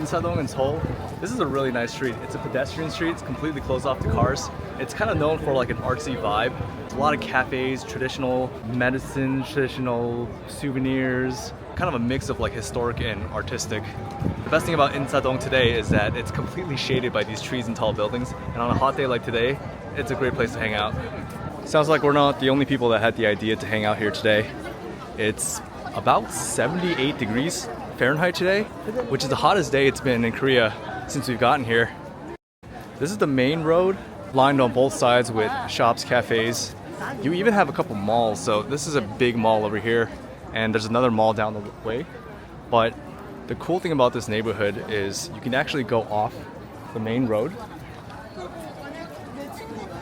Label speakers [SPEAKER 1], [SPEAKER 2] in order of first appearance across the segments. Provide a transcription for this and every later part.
[SPEAKER 1] Insa-dong in Seoul. This is a really nice street. It's a pedestrian street. It's completely closed off to cars. It's kind of known for like an artsy vibe. There's a lot of cafes, traditional medicine, traditional souvenirs, kind of a mix of like historic and artistic. The best thing about Insa-dong today is that it's completely shaded by these trees and tall buildings. And on a hot day like today, it's a great place to hang out. Sounds like we're not the only people that had the idea to hang out here today. It's about 78 degrees Fahrenheit today, which is the hottest day it's been in Korea since we've gotten here. This is the main road, lined on both sides with shops, cafes. You even have a couple malls, so this is a big mall over here, and there's another mall down the way. But the cool thing about this neighborhood is you can actually go off the main road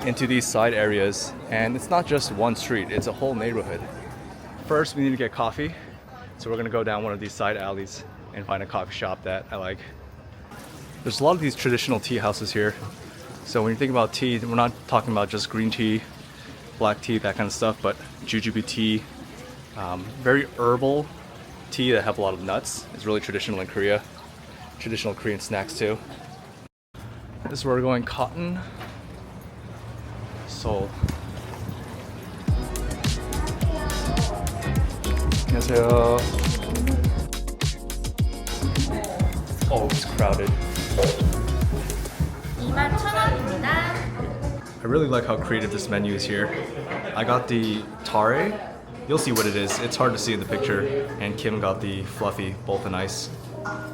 [SPEAKER 1] into these side areas, and it's not just one street, it's a whole neighborhood. First, we need to get coffee. So we're gonna go down one of these side alleys and find a coffee shop that I like. There's a lot of these traditional tea houses here. So when you think about tea, we're not talking about just green tea, black tea, that kind of stuff, but jujube tea, very herbal tea that have a lot of nuts. It's really traditional in Korea. Traditional Korean snacks too. This is where we're going, Kotton Seoul. 안녕하세요. Oh, it's crowded.
[SPEAKER 2] 21,000원입니다.
[SPEAKER 1] I really like how creative this menu is here. I got the tare. You'll see what it is. It's hard to see in the picture. And Kim got the fluffy, both in ice. Oh,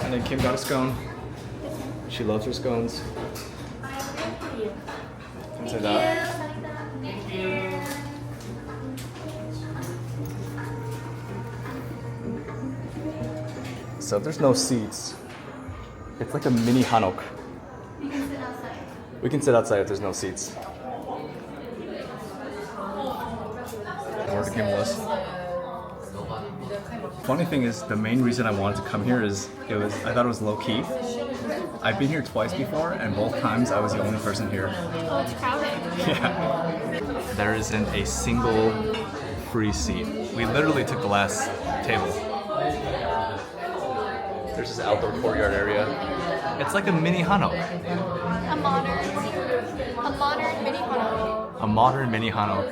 [SPEAKER 1] and then Kim got a scone. She loves her scones. 감사합니다. So there's no seats. It's like a mini hanok.
[SPEAKER 2] You can sit outside.
[SPEAKER 1] We can sit outside if there's no seats. Or the Kim was. Funny thing is, the main reason I wanted to come here is I thought it was low key. I've been here twice before, and both times I was the only person here.
[SPEAKER 2] Oh, it's crowded.
[SPEAKER 1] Yeah. There isn't a single free seat. We literally took the last table. There's this outdoor courtyard area. It's like a mini hanok.
[SPEAKER 2] A modern mini hanok.
[SPEAKER 1] A modern mini hanok.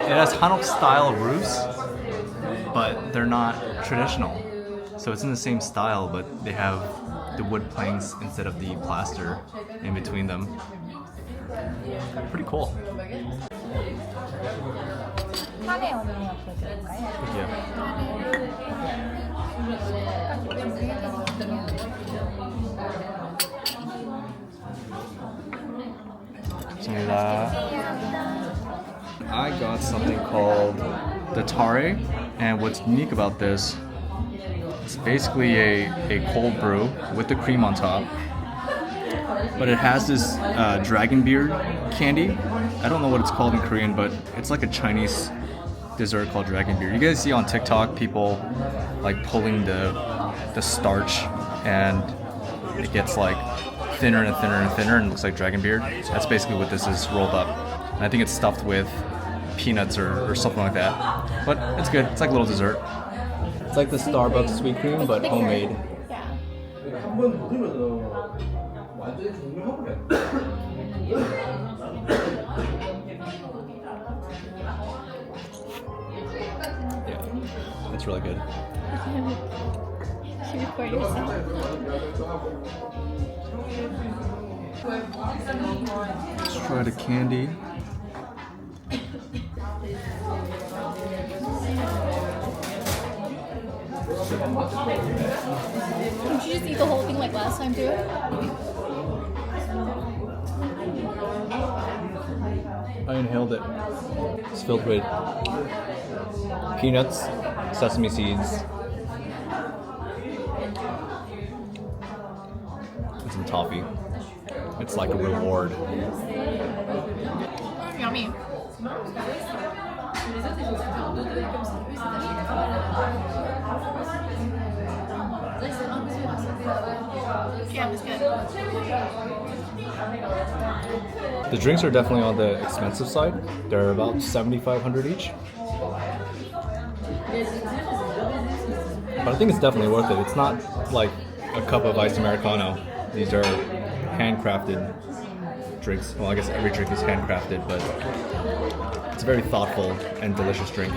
[SPEAKER 1] It has hanok style roofs, but they're not traditional. So it's in the same style, but they have the wood planks instead of the plaster in between them. Pretty cool. Yeah. I got something called the tare, and what's unique about this, it's basically a cold brew with the cream on top, but it has this dragon beard candy. I don't know what it's called in Korean, but it's like a Chinese dessert called dragon beard. You guys see on TikTok people like pulling the starch, and it gets like thinner and thinner and thinner and looks like dragon beard. That's basically what this is rolled up. And I think it's stuffed with peanuts or something like that. But it's good. It's like a little dessert. It's like the Starbucks sweet cream, but homemade.
[SPEAKER 2] Yeah.
[SPEAKER 1] Yeah, it's really good.
[SPEAKER 2] You record yourself.
[SPEAKER 1] Let's try the candy.
[SPEAKER 2] Did you just eat the whole thing like last time too?
[SPEAKER 1] I inhaled it. It's filled with peanuts, sesame seeds, and some toffee. It's like a reward.
[SPEAKER 2] Yummy. Yeah, it's good.
[SPEAKER 1] The drinks are definitely on the expensive side. They're about 7,500 each. But I think it's definitely worth it. It's not like a cup of iced Americano. These are handcrafted drinks. Well, I guess every drink is handcrafted, but it's a very thoughtful and delicious drink.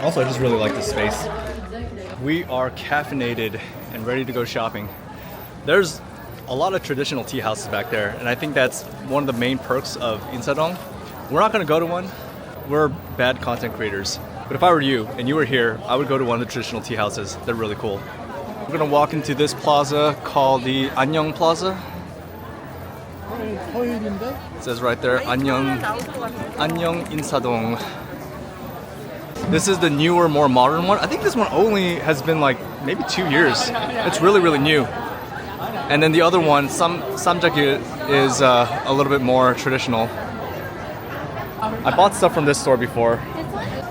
[SPEAKER 1] Also, I just really like the space. We are caffeinated and ready to go shopping. There's a lot of traditional tea houses back there, and I think that's one of the main perks of Insa-dong. We're not going to go to one. We're bad content creators. But if I were you and you were here, I would go to one of the traditional tea houses. They're really cool. We're going to walk into this plaza called the Annyeong Plaza. It says right there, Annyeong Insadong. This is the newer, more modern one. I think this one only has been like maybe 2 years. It's really, really new. And then the other one, Ssamzigil, is a little bit more traditional. I bought stuff from this store before.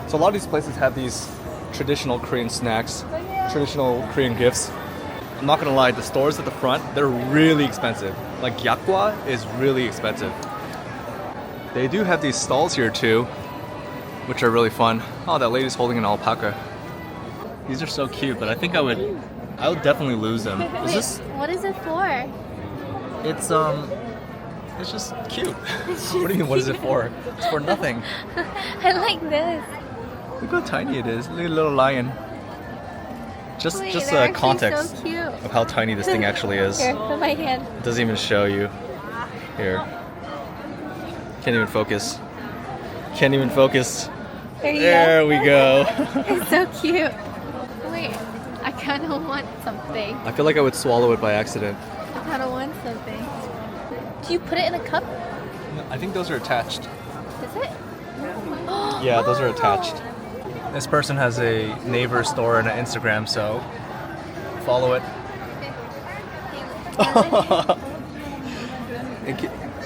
[SPEAKER 1] So a lot of these places have these traditional Korean snacks, traditional Korean gifts. I'm not gonna lie, the stores at the front, they're really expensive. Like yakgwa is really expensive. They do have these stalls here too, which are really fun. Oh, that lady's holding an alpaca. These are so cute, but I think I would definitely lose them. Is this?
[SPEAKER 2] What is it for?
[SPEAKER 1] It's just cute. What do you mean? What is it for? It's for nothing.
[SPEAKER 2] I like this.
[SPEAKER 1] Look how tiny it is. Look at a little lion. Just
[SPEAKER 2] Wait,
[SPEAKER 1] just
[SPEAKER 2] they're
[SPEAKER 1] context
[SPEAKER 2] so cute.
[SPEAKER 1] of how tiny this thing actually is.
[SPEAKER 2] Here, put my hand.
[SPEAKER 1] It doesn't even show you. Here. Can't even focus. Can't even focus.
[SPEAKER 2] There you
[SPEAKER 1] we go.
[SPEAKER 2] It's so cute. Wait, I kind of want something.
[SPEAKER 1] I feel like I would swallow it by accident.
[SPEAKER 2] I kind of want something. Do you put it in a cup?
[SPEAKER 1] I think those are attached.
[SPEAKER 2] Is it?
[SPEAKER 1] Yeah, those are attached. This person has a Naver store and an Instagram, so follow it.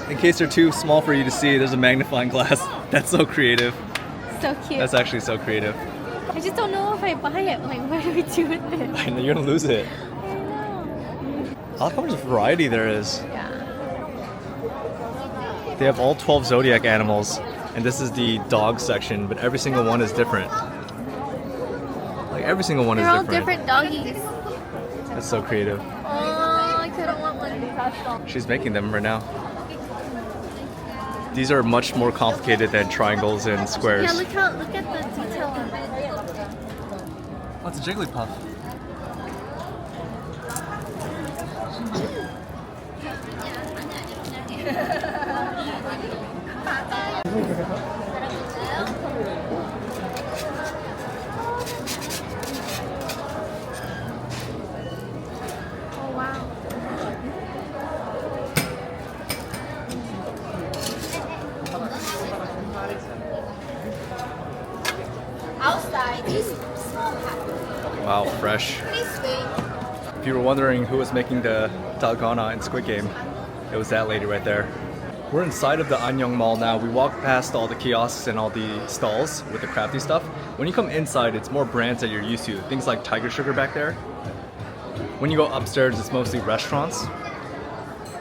[SPEAKER 1] In case they're too small for you to see, there's a magnifying glass. That's so creative.
[SPEAKER 2] So cute.
[SPEAKER 1] That's actually so creative.
[SPEAKER 2] I just don't know if I buy it. Like, what do we do with it?
[SPEAKER 1] I know you're gonna lose it.
[SPEAKER 2] I know.
[SPEAKER 1] I like how much variety there is.
[SPEAKER 2] Yeah.
[SPEAKER 1] They have all 12 zodiac animals, and this is the dog section, but every single one is different. Like every single one
[SPEAKER 2] They're
[SPEAKER 1] is
[SPEAKER 2] all
[SPEAKER 1] different.
[SPEAKER 2] different doggies.
[SPEAKER 1] That's so creative.
[SPEAKER 2] Oh, I kind of want one.
[SPEAKER 1] She's making them right now. These are much more complicated than triangles and squares.
[SPEAKER 2] Yeah, look at the detail on it.
[SPEAKER 1] Oh, it's a Jigglypuff.
[SPEAKER 2] Oh wow. Outside is small pack.
[SPEAKER 1] Wow, fresh.
[SPEAKER 2] Pretty sweet.
[SPEAKER 1] If you were wondering who was making the dalgona in Squid Game, it was that lady right there. We're inside of the Annyeong Mall now. We walked past all the kiosks and all the stalls with the crafty stuff. When you come inside, it's more brands that you're used to. Things like Tiger Sugar back there. When you go upstairs, it's mostly restaurants.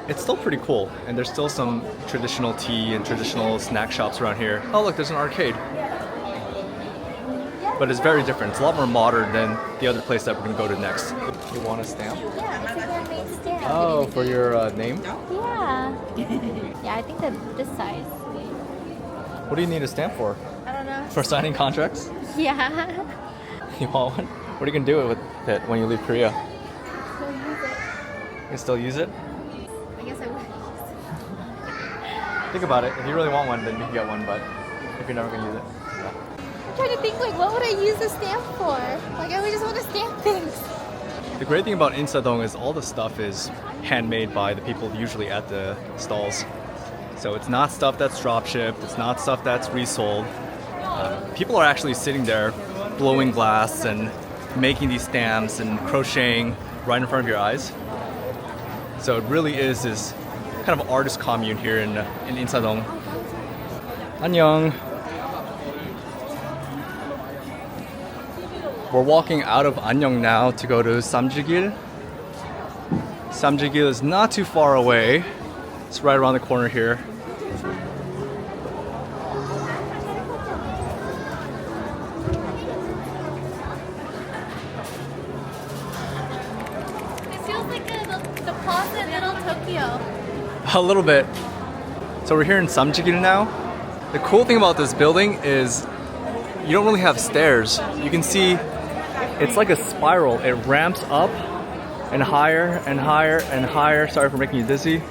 [SPEAKER 1] It's still pretty cool, and there's still some traditional tea and traditional snack shops around here. Oh look, there's an arcade. But it's very different. It's a lot more modern than the other place that we're gonna go to next. You want a stamp?
[SPEAKER 2] Yeah, it's a handmade stamp.
[SPEAKER 1] Oh, for your name?
[SPEAKER 2] Yeah. Yeah, I think that this size.
[SPEAKER 1] What do you need a stamp for?
[SPEAKER 2] I don't know.
[SPEAKER 1] For signing contracts?
[SPEAKER 2] Yeah.
[SPEAKER 1] You want one? What are you gonna do with it when you leave Korea?
[SPEAKER 2] We'll use it.
[SPEAKER 1] You can still use it?
[SPEAKER 2] I guess I would.
[SPEAKER 1] Think about it. If you really want one, then you can get one, but if you're never gonna use it. Yeah.
[SPEAKER 2] I'm trying to think, like, what would I use the stamp for? Like, I would just want to stamp things.
[SPEAKER 1] The great thing about Insadong is all the stuff is handmade by the people usually at the stalls. So it's not stuff that's drop shipped, it's not stuff that's resold. People are actually sitting there blowing glass and making these stamps and crocheting right in front of your eyes. So it really is this kind of artist commune here in Insadong. Annyeong. We're walking out of Annyeong now to go to Ssamzigil. Ssamzigil is not too far away. It's right around the corner here.
[SPEAKER 2] like the plaza in Little Tokyo.
[SPEAKER 1] A little bit. So we're here in Ssamzigil now. The cool thing about this building is you don't really have stairs. You can see it's like a spiral. It ramps up and higher and higher and higher. Sorry for making you dizzy.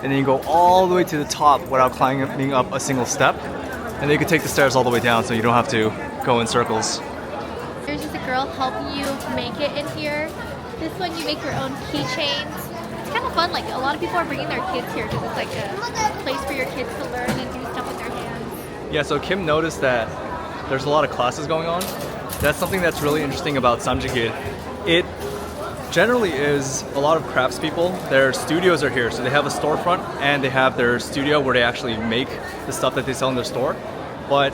[SPEAKER 1] And then you go all the way to the top without climbing up a single step. And then you can take the stairs all the way down so you don't have to go in circles.
[SPEAKER 2] There's just a girl helping you make it in here. This one you make your own keychains. It's kind of fun. Like a lot of people are bringing their kids here because it's like a place for your kids to learn and do stuff with their hands.
[SPEAKER 1] Yeah, so Kim noticed that there's a lot of classes going on. That's something that's really interesting about Ssamzigil. It generally is a lot of craftspeople. Their studios are here, so they have a storefront and they have their studio where they actually make the stuff that they sell in their store. But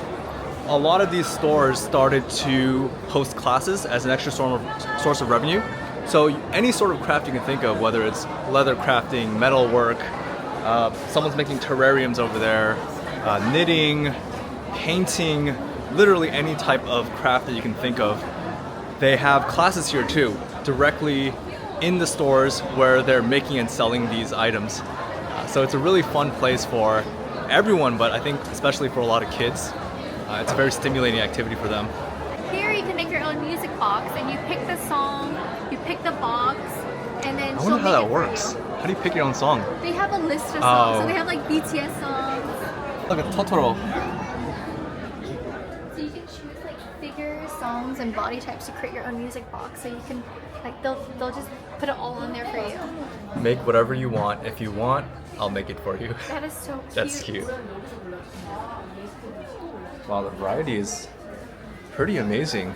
[SPEAKER 1] a lot of these stores started to host classes as an extra source of revenue. So any sort of craft you can think of, whether it's leather crafting, metal work, someone's making terrariums over there, knitting, painting, literally any type of craft that you can think of. They have classes here too, directly in the stores where they're making and selling these items. So it's a really fun place for everyone, but I think especially for a lot of kids. It's a very stimulating activity for them.
[SPEAKER 2] Here you can make your own music box and you pick the song, you pick the box, and then
[SPEAKER 1] I wonder how that works. How do you pick your own song?
[SPEAKER 2] They have a list of songs, so they have like BTS songs.
[SPEAKER 1] Look at Totoro.
[SPEAKER 2] So you can choose like figures, songs, and body types to create your own music box. So you can, like, they'll just put it all on there for you.
[SPEAKER 1] Make whatever you want. If you want, I'll make it for you.
[SPEAKER 2] That is so cute.
[SPEAKER 1] That's cute. Wow, the variety is pretty amazing.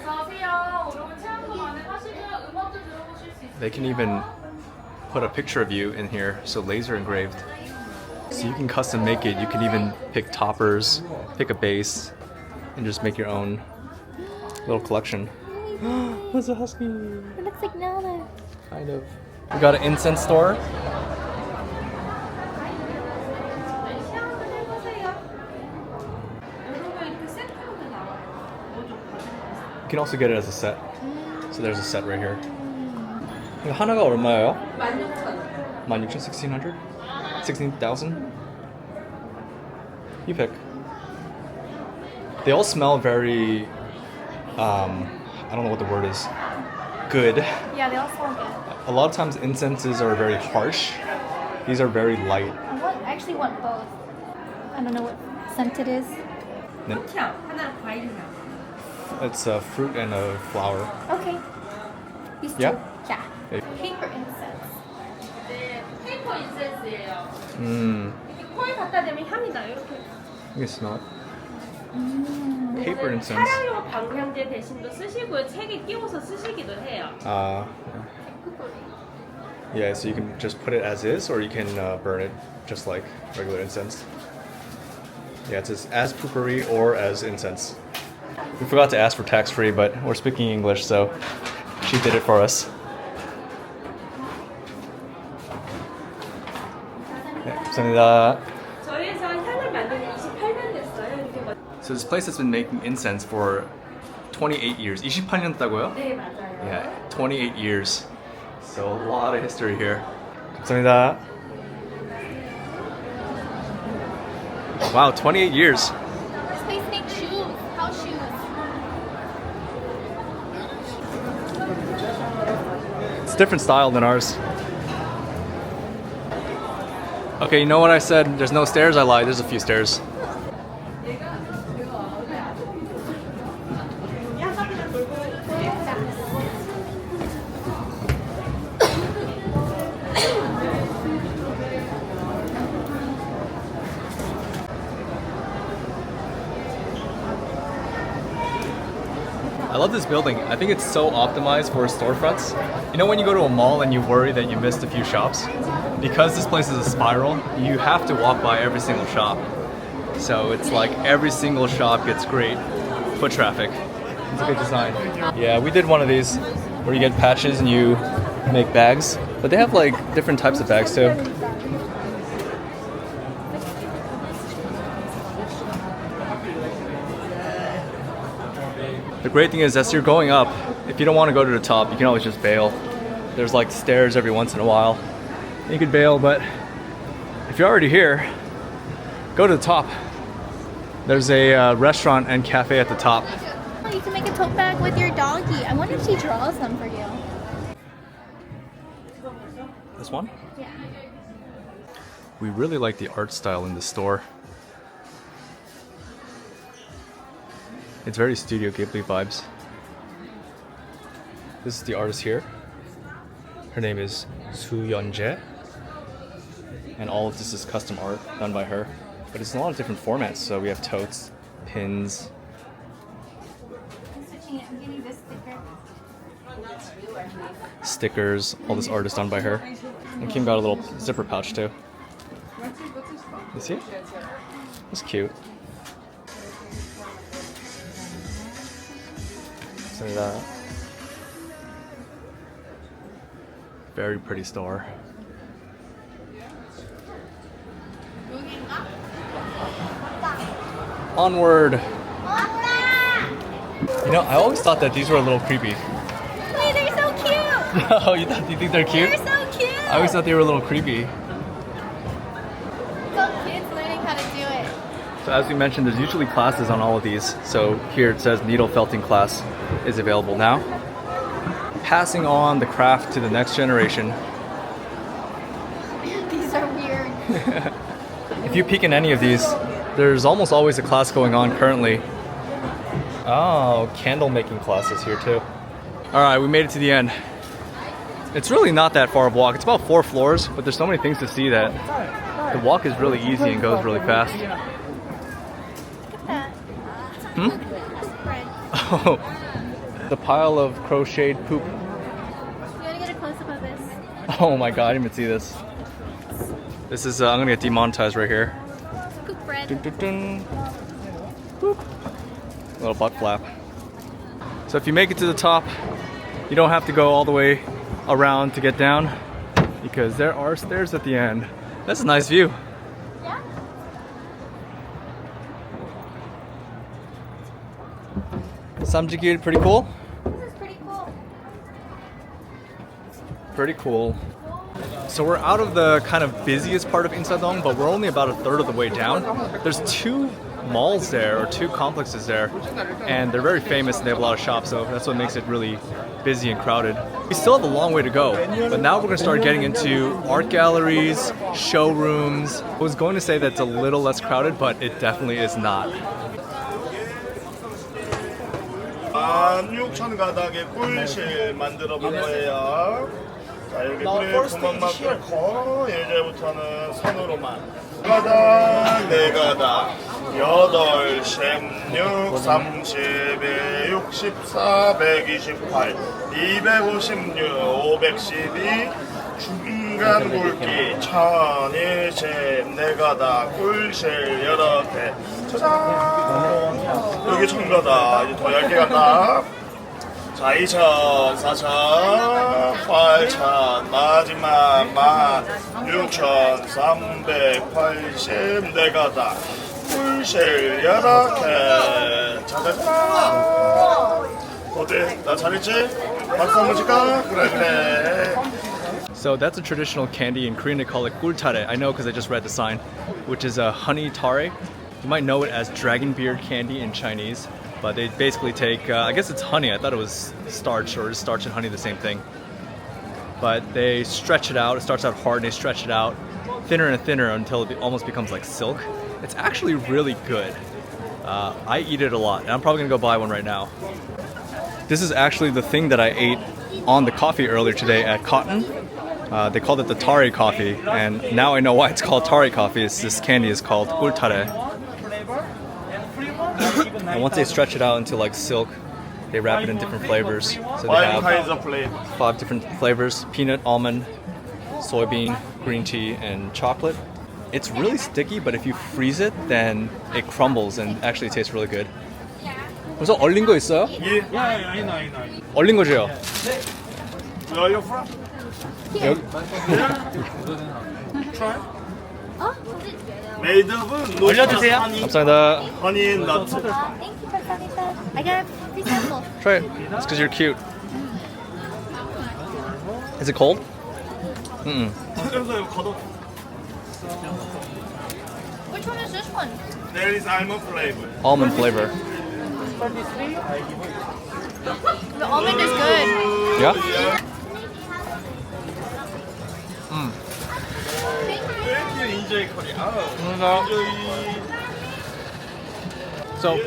[SPEAKER 1] They can even put a picture of you in here, so laser engraved. So you can custom make it. You can even pick toppers, pick a base, and just make your own little collection. That's a husky.
[SPEAKER 2] It looks like Nala.
[SPEAKER 1] Kind of. We got an incense store. You can also get it as a set. So there's a set right here. 이거 하나가 얼마예요? 16,000? 16,000? You pick. They all smell very, I don't know what the word is. Good.
[SPEAKER 2] Yeah, they all smell good.
[SPEAKER 1] A lot of times incenses are very harsh. These are very light.
[SPEAKER 2] I actually want both. I don't know what scent it is.
[SPEAKER 1] It's a fruit and a flower.
[SPEAKER 2] Okay. These two?
[SPEAKER 1] Yeah?
[SPEAKER 2] Yeah.
[SPEAKER 1] Okay.
[SPEAKER 2] Paper incense.
[SPEAKER 3] 페이퍼 인센스예요. 이렇게
[SPEAKER 1] You
[SPEAKER 3] 코에 갖다 대면 향이 나요. 이렇게.
[SPEAKER 1] can smell it. Paper incense.
[SPEAKER 3] 차량용 방향제 대신도 쓰시고요. 책에 끼워서 쓰시기도 해요.
[SPEAKER 1] Yeah, so you can just put it as is, or you can burn it just like regular incense. Yeah, it's as poopery or as incense. We forgot to ask for tax-free, but we're speaking English, so she did it for us. 네, 감사합니다.
[SPEAKER 3] 저희 회사 향을 만드는 28년 됐어요. 이렇게
[SPEAKER 1] So this place has been making incense for 28 years. 28년 됐다고요?
[SPEAKER 3] 네, 맞아요.
[SPEAKER 1] Yeah, 28 years. So a lot of history here. 감사합니다. Wow, 28 years.
[SPEAKER 2] This place makes shoes. House shoes.
[SPEAKER 1] It's a different style than ours. Okay, you know what I said? There's no stairs? I lied. There's a few stairs. I love this building. I think it's so optimized for storefronts. You know when you go to a mall and you worry that you missed a few shops? Because this place is a spiral, you have to walk by every single shop. So it's like every single shop gets great foot traffic. It's a good design. Yeah, we did one of these where you get patches and you make bags. But they have like different types of bags too. The great thing is as you're going up, if you don't want to go to the top, you can always just bail. There's like stairs every once in a while. You could bail, but if you're already here, go to the top. There's a restaurant and cafe at the top.
[SPEAKER 2] Oh, you can make a tote bag with your doggy. I wonder if she draws them for you.
[SPEAKER 1] This one?
[SPEAKER 2] Yeah.
[SPEAKER 1] We really like the art style in the store. It's very Studiogly Vibes. This is the artist here. Her name is Su Yeonjae. And all of this is custom art done by her. But it's in a lot of different formats. So we have totes, pins.
[SPEAKER 2] I'm getting this sticker.
[SPEAKER 1] Stickers. All this art is done by her. And Kim got a little zipper pouch too. You see? It's cute. So that. Very pretty store. Onward! You know, I always thought that these were a little creepy.
[SPEAKER 2] Wait, they're so cute!
[SPEAKER 1] Oh, you think they're cute?
[SPEAKER 2] They're so cute!
[SPEAKER 1] I always thought they were a little creepy.
[SPEAKER 2] Some kids learning how to do it.
[SPEAKER 1] So as we mentioned, there's usually classes on all of these. So here it says needle felting class is available now. Passing on the craft to the next generation.
[SPEAKER 2] These are weird.
[SPEAKER 1] If you peek in any of these, there's almost always a class going on currently. Oh, candle making classes here too. Alright, we made it to the end. It's really not that far of a walk. It's about 4 floors, but there's so many things to see that the walk is really easy and goes really fast.
[SPEAKER 2] Look at that.
[SPEAKER 1] Hmm? Oh, the pile of crocheted poop.
[SPEAKER 2] You gotta get a close-up of this.
[SPEAKER 1] Oh my god, I didn't even see this. This is, I'm gonna get demonetized right here.
[SPEAKER 2] Poop bread.
[SPEAKER 1] Dun, dun, dun. Boop. Little butt flap. So if you make it to the top, you don't have to go all the way around to get down because there are stairs at the end. That's a nice view.
[SPEAKER 2] Yeah?
[SPEAKER 1] Ssamzigil, pretty cool?
[SPEAKER 2] This is pretty cool.
[SPEAKER 1] Pretty cool. So we're out of the kind of busiest part of Insadong, but we're only about a third of the way down. There's 2 malls there, or 2 complexes there, and they're very famous and they have a lot of shops, so that's what makes it really busy and crowded. We still have a long way to go, but now we're going to start getting into art galleries, showrooms. I was going to say that it's a little less crowded, but it definitely is not.
[SPEAKER 4] 16,000가닥의 꿀실 만들어 볼 거예요. 자, 여기 꿀에 구멍만 뚫고 이제부터는 손으로만. 가닥, 4가닥, 8, 16, 32, 64, 128, 256, 512, 중간 굵기 1020, 4가닥, 꿀실 여러 개. 짜잔! 여기 1000가닥, 이제 더 얇게 간다. 자, 2000, 4000, 8000, 마지막 16,380, 4가닥, 꿀실 여러 개. 짜자잔! 어때? 나 잘했지? 박수 한번 칠까? 그래.
[SPEAKER 1] So that's a traditional candy. In Korean they call it gultare. I know because I just read the sign, which is a honey tare. You might know it as dragon beard candy in Chinese, but they basically take, I guess it's honey. I thought it was starch, or is starch and honey the same thing? But they stretch it out. It starts out hard and they stretch it out thinner and thinner until it almost becomes like silk. It's actually really good. I eat it a lot, and I'm probably gonna go buy one right now. This is actually the thing that I ate on the coffee earlier today at Kotton. They called it the tare coffee, and now I know why it's called tare coffee. This candy is called gultare. And once they stretch it out into like silk, they wrap it in different flavors. So they
[SPEAKER 4] 5 kinds
[SPEAKER 1] have
[SPEAKER 4] of flavor.
[SPEAKER 1] 5 different flavors: peanut, almond, soybean, green tea, and chocolate. It's really sticky, but if you freeze it, then it crumbles and actually tastes really good. 벌써 얼린 거 있어요?
[SPEAKER 4] 예. I know.
[SPEAKER 1] 얼린 거죠?
[SPEAKER 4] Where are you from?
[SPEAKER 1] 여기.
[SPEAKER 4] Try.
[SPEAKER 2] Oh,
[SPEAKER 4] Made of no honey,
[SPEAKER 1] 감사합니다.
[SPEAKER 4] honey nut.
[SPEAKER 2] thank you for sending that. I got a free sample.
[SPEAKER 1] Try it. It's because you're cute. Is it cold? Mm-mm.
[SPEAKER 2] Which one is this one?
[SPEAKER 4] There is almond flavor.
[SPEAKER 1] Almond flavor.
[SPEAKER 2] The almond is good.
[SPEAKER 1] Yeah?
[SPEAKER 4] Thank you. Enjoy Korea.
[SPEAKER 1] So,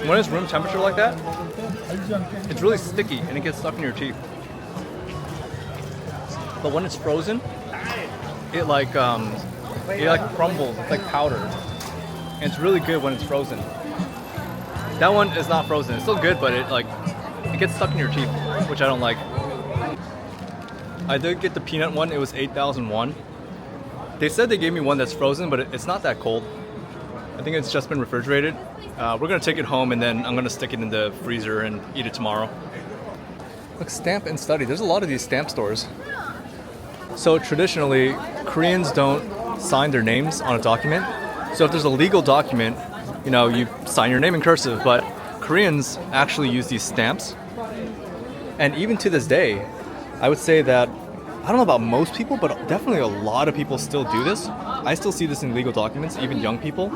[SPEAKER 1] when it's room temperature like that, it's really sticky and it gets stuck in your teeth. But when it's frozen, it like crumbles. It's like powder. And it's really good when it's frozen. That one is not frozen. It's still good, but it gets stuck in your teeth, which I don't like. I did get the peanut one. It was 8,000 won. They said they gave me one that's frozen, but it's not that cold. I think it's just been refrigerated. We're gonna take it home and then I'm gonna stick it in the freezer and eat it tomorrow. Look, stamp and study. There's a lot of these stamp stores. So traditionally, Koreans don't sign their names on a document. So if there's a legal document, you know, you sign your name in cursive, but Koreans actually use these stamps. And even to this day, I would say that, I don't know about most people, but definitely a lot of people still do this. I still see this in legal documents, even young people.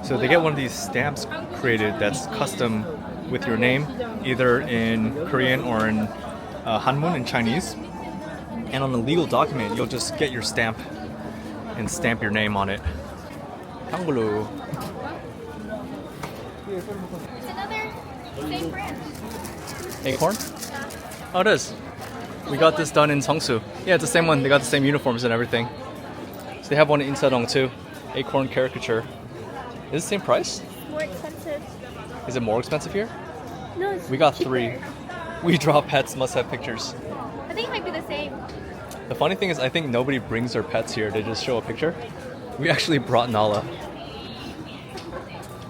[SPEAKER 1] So they get one of these stamps created that's custom with your name, either in Korean or in Hanmun in Chinese. And on a legal document, you'll just get your stamp and stamp your name on it. Tango.
[SPEAKER 2] It's another same brand.
[SPEAKER 1] Acorn? Oh, it is. We got this done in Seongsu. Yeah, it's the same one. They got the same uniforms and everything. So they have one in Insa-dong too. Acorn caricature. Is it the same price?
[SPEAKER 2] More expensive.
[SPEAKER 1] Is it more expensive here?
[SPEAKER 2] No, it's
[SPEAKER 1] We got
[SPEAKER 2] cheaper.
[SPEAKER 1] 3. We draw pets, must have pictures.
[SPEAKER 2] I think it might be the same.
[SPEAKER 1] The funny thing is, I think nobody brings their pets here. They just show a picture. We actually brought Nala.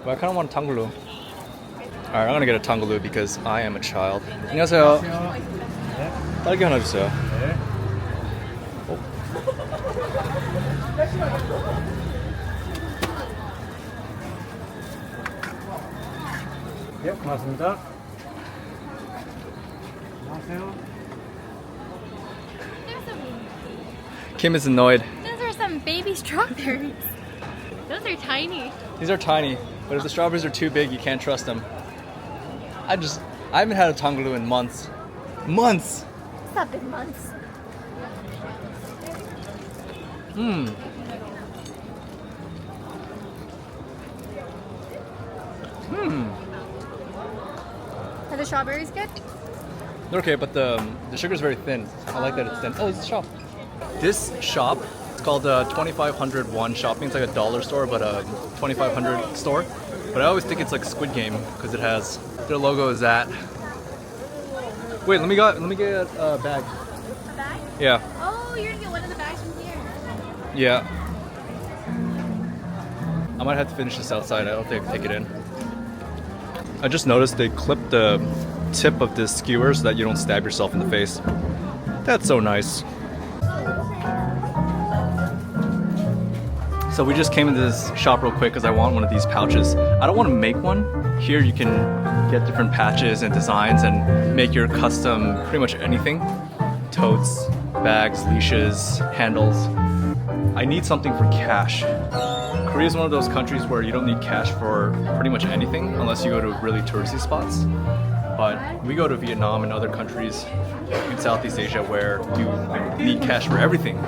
[SPEAKER 1] But I kind of want Tanggulu. Alright, I'm gonna get a Tanggulu because I am a child. 안녕하세요. 딸기 하나 주세요.
[SPEAKER 5] 예, 고맙습니다. 안녕하세요.
[SPEAKER 2] There's some,
[SPEAKER 1] Kim is annoyed.
[SPEAKER 2] those are some baby strawberries. Those are tiny.
[SPEAKER 1] These are tiny, but if the strawberries are too big, you can't trust them. I haven't had a Tanggulu in months. Months!
[SPEAKER 2] It's not been months. Are the strawberries good?
[SPEAKER 1] They're okay, but the sugar is very thin. I like that it's thin. Oh, it's a shop. This shop, it's called 2500 won shopping. It's like a dollar store, but a 2500 store. But I always think it's like Squid Game because it has their logo is that. Wait, let me get a bag.
[SPEAKER 2] A bag?
[SPEAKER 1] Yeah,
[SPEAKER 2] Oh, you're gonna get one of the bags from here.
[SPEAKER 1] yeah. I might have to finish this outside. I don't think I can take it in. I just noticed they clipped the tip of this skewer so that you don't stab yourself in the face. That's so nice. So we just came into this shop real quick because I want one of these pouches. I don't want to make one. Here you can get different patches and designs and make your custom pretty much anything. Totes, bags, leashes, handles. I need something for cash. Korea is one of those countries where you don't need cash for pretty much anything unless you go to really touristy spots. But we go to Vietnam and other countries in Southeast Asia where you need cash for everything.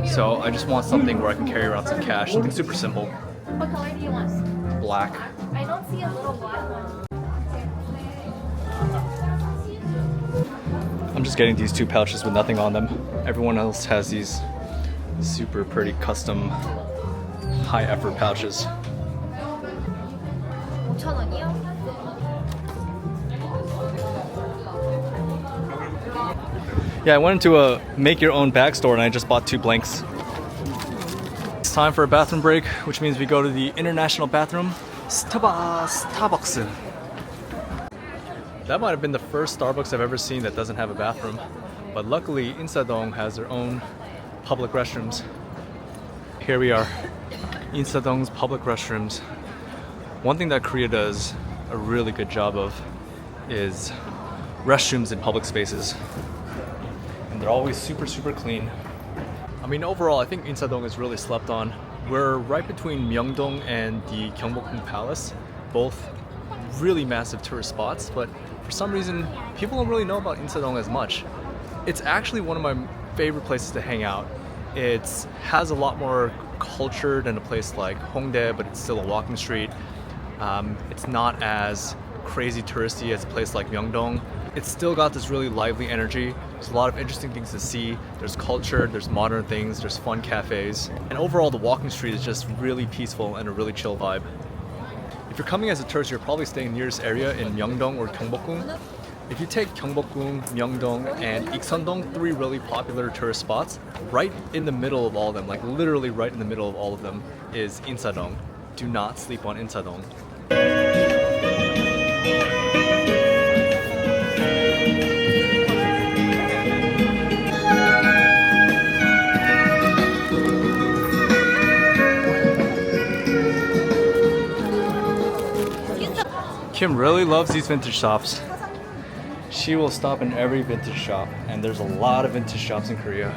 [SPEAKER 1] So I just want something where I can carry around some cash, something super simple.
[SPEAKER 2] What color do you want?
[SPEAKER 1] Black.
[SPEAKER 2] I don't see a little black one.
[SPEAKER 1] I'm just getting these 2 pouches with nothing on them. Everyone else has these super pretty custom high effort pouches.
[SPEAKER 2] 5,000원이요?
[SPEAKER 1] Yeah, I went into a make your own bag store and I just bought 2 blanks. It's time for a bathroom break, which means we go to the international bathroom, Starbucks. That might have been the first Starbucks I've ever seen that doesn't have a bathroom. But luckily, Insa-dong has their own public restrooms. Here we are, Insa-dong's public restrooms. One thing that Korea does a really good job of is restrooms in public spaces. and they're always super clean. I mean, overall, I think Insa-dong is really slept on. We're right between Myeongdong and the Gyeongbokgung Palace, both really massive tourist spots, but for some reason, people don't really know about Insa-dong as much. It's actually one of my favorite places to hang out. It has a lot more culture than a place like Hongdae, but it's still a walking street. It's not as crazy touristy as a place like Myeongdong. It's still got this really lively energy. There's a lot of interesting things to see. There's culture, there's modern things, there's fun cafes. And overall, the walking street is just really peaceful and a really chill vibe. If you're coming as a tourist, you're probably staying near this area in Myeongdong or Gyeongbokgung. If you take Gyeongbokgung, Myeongdong, and Insadong, 3 really popular tourist spots, right in the middle of all of them, like literally right in the middle of all of them, is Insadong. Do not sleep on Insadong. Kim really loves these vintage shops. She will stop in every vintage shop, and there's a lot of vintage shops in Korea.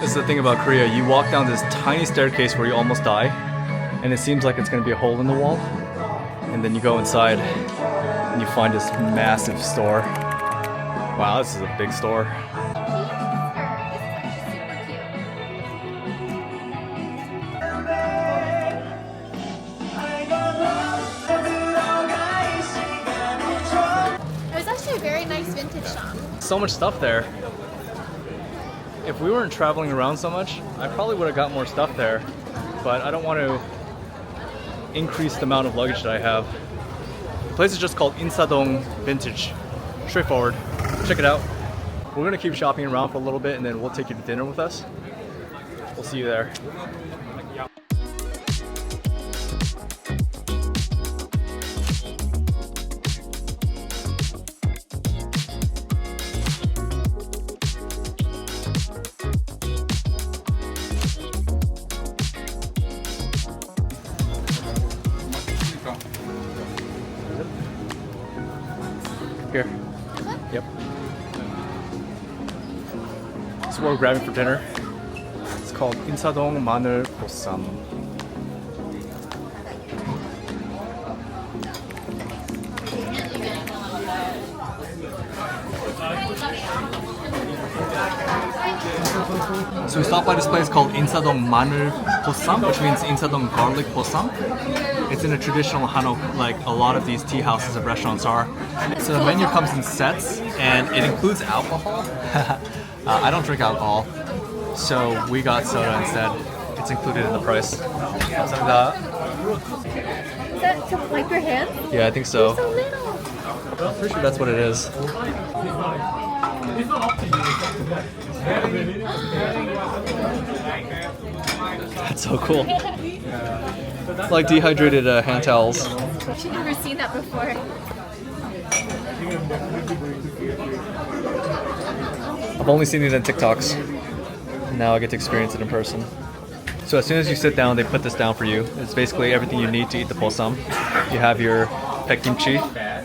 [SPEAKER 1] This is the thing about Korea. You walk down this tiny staircase where you almost die, and it seems like it's going to be a hole in the wall. And then you go inside, and you find this massive store. Wow, this is a big store. So much stuff there. If we weren't traveling around so much, I probably would have got more stuff there, but I don't want to increase the amount of luggage that I have. The place is just called Insadong Vintage. Straightforward. Check it out. We're gonna keep shopping around for a little bit and then we'll take you to dinner with us. We'll see you there. Here. Yep. This is what we're grabbing for dinner. It's called Insadong 마늘 보쌈. So we stopped by this place called Insadong 마늘 보쌈, which means Insadong garlic 보쌈. It's in a traditional Hanok, like a lot of these tea houses and restaurants are. So the menu comes in sets, and it includes alcohol. I don't drink alcohol, so we got soda instead. It's included in the price. 감사합니다.
[SPEAKER 2] Is that to wipe your hands?
[SPEAKER 1] Yeah, I think so.
[SPEAKER 2] So little.
[SPEAKER 1] I'm pretty sure that's what it is. That's so cool. It's like dehydrated hand towels.
[SPEAKER 2] I've never seen that before.
[SPEAKER 1] I've only seen these in TikToks. Now I get to experience it in person. So as soon as you sit down, they put this down for you. It's basically everything you need to eat the bossam. You have your pek kimchi,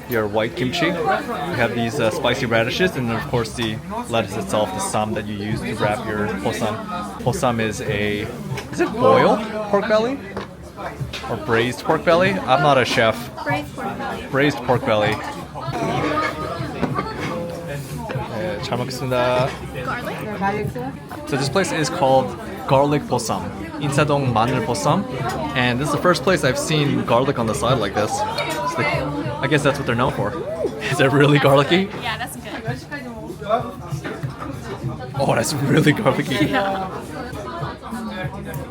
[SPEAKER 1] your white kimchi. You have these spicy radishes, and then of course the lettuce itself, the sam that you use to wrap your bossam. Bossam is it boiled pork belly? Or braised pork belly? I'm not a chef.
[SPEAKER 2] Braised pork belly.
[SPEAKER 1] Braised pork belly. 잘 먹겠습니다.
[SPEAKER 2] Garlic?
[SPEAKER 1] So this place is called Garlic Bossam, Insadong 마늘 보쌈, and this is the first place I've seen garlic on the side like this. I guess that's what they're known for. Is it really garlicky?
[SPEAKER 2] Yeah, that's good.
[SPEAKER 1] Oh, that's really garlicky.
[SPEAKER 2] Yeah.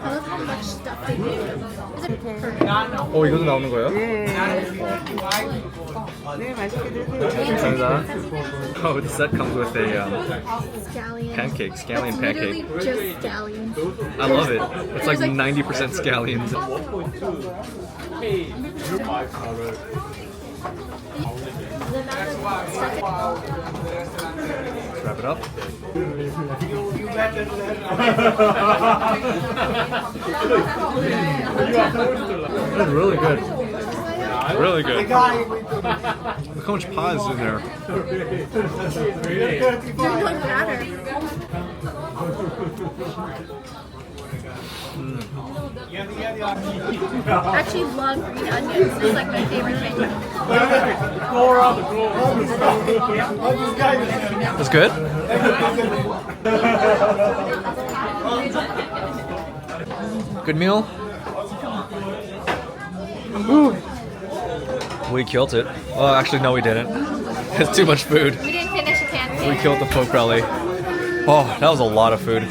[SPEAKER 2] I love how much stuff they do. Is it perfect?
[SPEAKER 1] 이것도 나오는 거예요?
[SPEAKER 5] 네, 맛있게 드세요.
[SPEAKER 1] 감사합니다. Oh, the set comes with a
[SPEAKER 2] Scallion.
[SPEAKER 1] pancake, scallion
[SPEAKER 2] Literally
[SPEAKER 1] pancake.
[SPEAKER 2] just scallions.
[SPEAKER 1] I love it. It's like 90% scallions. Let's wrap it up. It's really good. Really good. Look how much pie is in there.
[SPEAKER 2] I actually love green onions. This is like my favorite thing.
[SPEAKER 1] That's good? Good meal? Woo. We killed it. Well, actually, no, we didn't. It's too much food.
[SPEAKER 2] We didn't finish a pancake.
[SPEAKER 1] We killed the pork belly. Oh, that was a lot of food.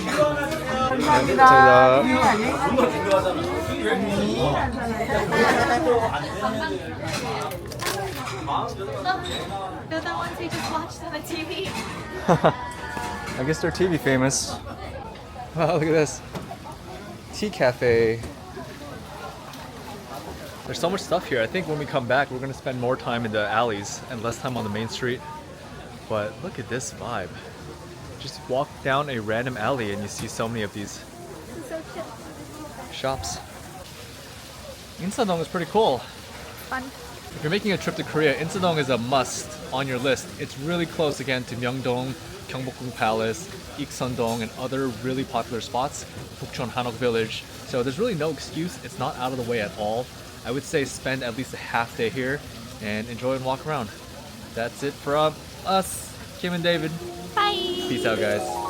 [SPEAKER 2] They're the ones we just watched on the TV.
[SPEAKER 1] I guess they're TV famous. Wow, look at this. Tea cafe. There's so much stuff here. I think when we come back, we're gonna spend more time in the alleys and less time on the main street. But look at this vibe. Just walk down a random alley and you see so many of these
[SPEAKER 2] So chill.
[SPEAKER 1] shops. Insadong is pretty cool.
[SPEAKER 2] Fun.
[SPEAKER 1] If you're making a trip to Korea, Insadong is a must on your list. It's really close again to Myeongdong, Gyeongbokgung Palace, Insadong, and other really popular spots, Bukchon Hanok Village. So there's really no excuse. It's not out of the way at all. I would say spend at least a half day here and enjoy and walk around. That's it from us, Kim and David.
[SPEAKER 2] Bye.
[SPEAKER 1] Peace out, guys.